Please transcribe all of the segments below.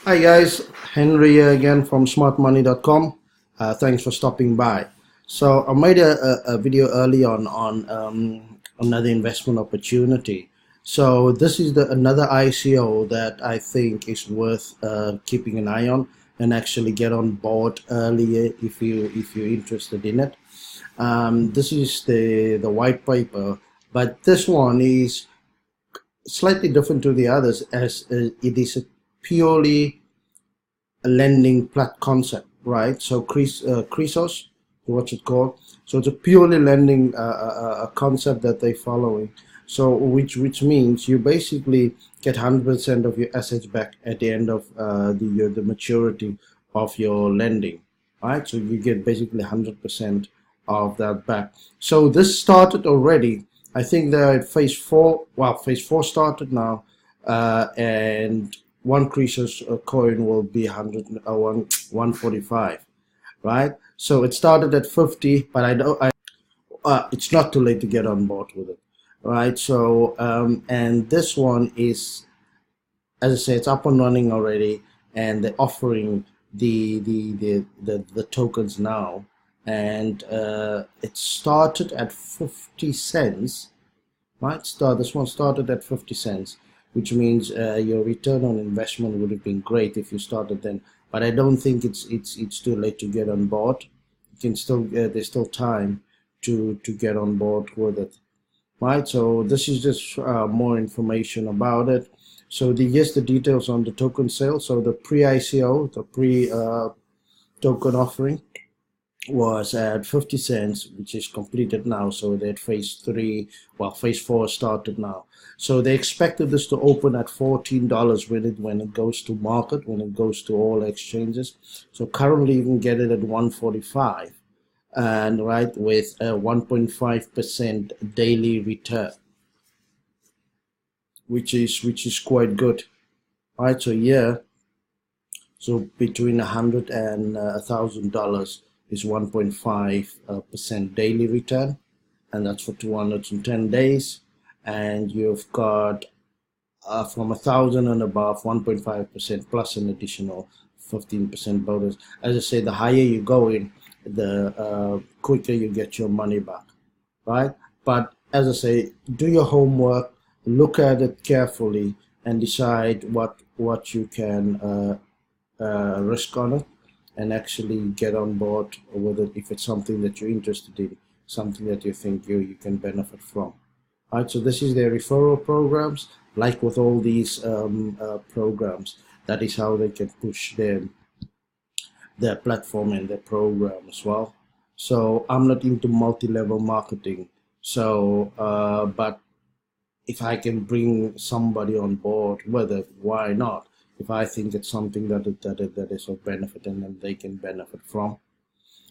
Hi guys, Henry here again from smartmoney.com. Thanks for stopping by. So I made a video early on another investment opportunity. So this is another ICO that I think is worth keeping an eye on and actually get on board earlier if you're interested in it. This is the white paper, but this one is slightly different to the others as it is a purely a lending plat concept, right? So CHRYSOS, what's it called? So it's a purely lending a concept that they're following. So which means you basically get 100% of your assets back at the end of the maturity of your lending, right? So you get basically 100% of that back. So this started already. I think they're at phase four. Well, phase four started now, and one CHRYSOS coin will be 145, right? So it started at 50, but I know it's not too late to get on board with it, right? So and this one is, as I say, it's up and running already, and they're offering the tokens now, and it started at 50 cents. This one started at 50 cents, which means your return on investment would have been great if you started then. But I don't think it's too late to get on board. You can still there's still time to get on board with it, right? So this is just more information about it. So here's the details on the token sale. So the pre-ICO, the token offering was at 50 cents, which is completed now. So that phase three, well, phase four started now. So they expected this to open at $14 when it goes to market, when it goes to all exchanges. So currently you can get it at 145, and right, with a 1.5% daily return, which is quite good. All right, so yeah, so between $100 and $1,000 is 1.5% daily return, and that's for 210 days. And you've got from 1,000 and above 1.5% plus an additional 15% bonus. As I say, the higher you go in, the quicker you get your money back, right? But as I say, do your homework, look at it carefully, and decide what you can risk on it, and actually get on board with it if it's something that you're interested in, something that you think you can benefit from. All right, so this is their referral programs. Like with all these programs, that is how they can push their platform and their program as well. So I'm not into multi-level marketing. So, but if I can bring somebody on board with it, why not? If I think it's something that is of benefit and then they can benefit from.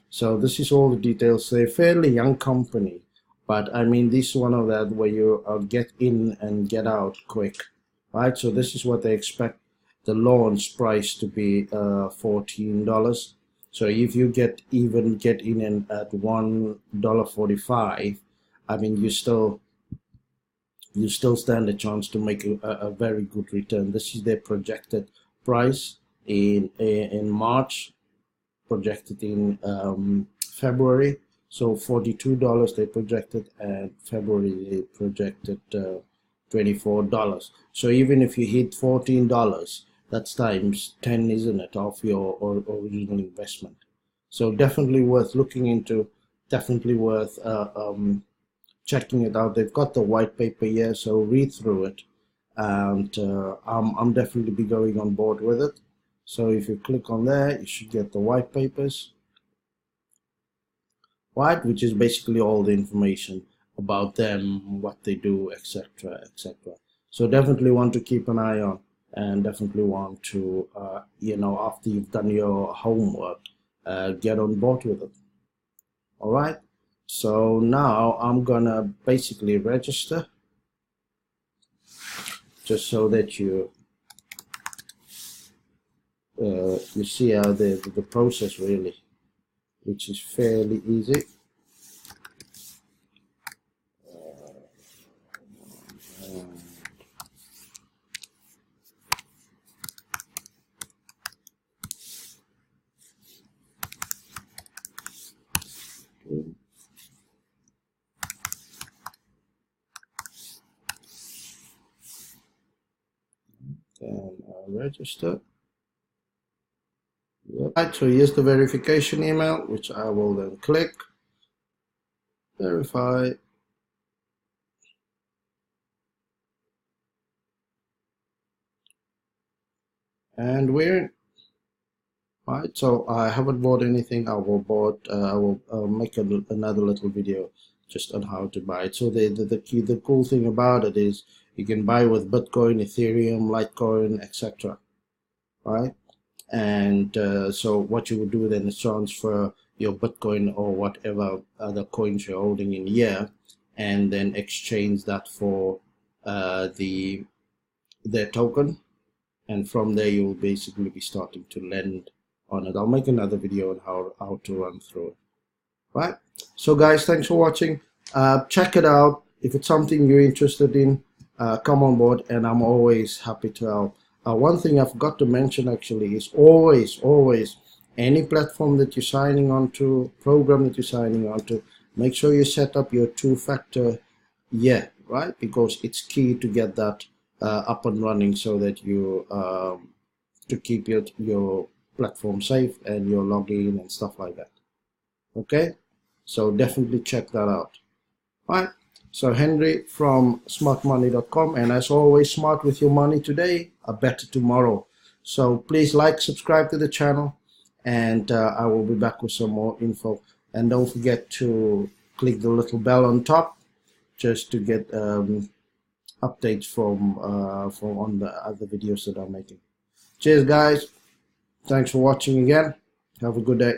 So this is all the details. They're a fairly young company, but I mean, this is one of that where you get in and get out quick, right? So this is what they expect the launch price to be, $14. So if you get in and at $1.45, I mean, you still stand a chance to make a very good return. This is their projected price in March, projected in February. So $42 they projected, and February they projected $24. So even if you hit $14, that's times 10, isn't it, of your original investment. So definitely worth looking into, definitely worth checking it out. They've got the white paper here, so read through it, and I'm definitely be going on board with it. So if you click on there, you should get the white papers, right, which is basically all the information about them, what they do, etc., etc. So definitely want to keep an eye on, and definitely want to after you've done your homework, get on board with it. All right, so now I'm gonna basically register, just so that you see how the process really, which is fairly easy. register. Yep. Right, so here's the verification email, which I will then click verify. And we're in. Right, so I haven't bought anything. I will make another little video just on how to buy it. So the cool thing about it is you can buy with Bitcoin, Ethereum, Litecoin, etc. Right, and so what you would do then is transfer your Bitcoin or whatever other coins you're holding in here, and then exchange that for their token, and from there you'll basically be starting to lend on it. I'll make another video on how to run through it. Right, so guys, thanks for watching. Check it out. If it's something you're interested in, come on board, and I'm always happy to help. One thing I forgot to mention actually is always any platform that you're signing on to, program that you're signing on to, make sure you set up your two-factor right, because it's key to get that up and running, so that you to keep your platform safe and your login and stuff like that. Okay, so definitely check that out. All right, so Henry from smartmoney.com, and as always, smart with your money today, a better tomorrow. So please like, subscribe to the channel, and I will be back with some more info. And don't forget to click the little bell on top just to get updates from on the other videos that I'm making. Cheers guys, thanks for watching again, have a good day.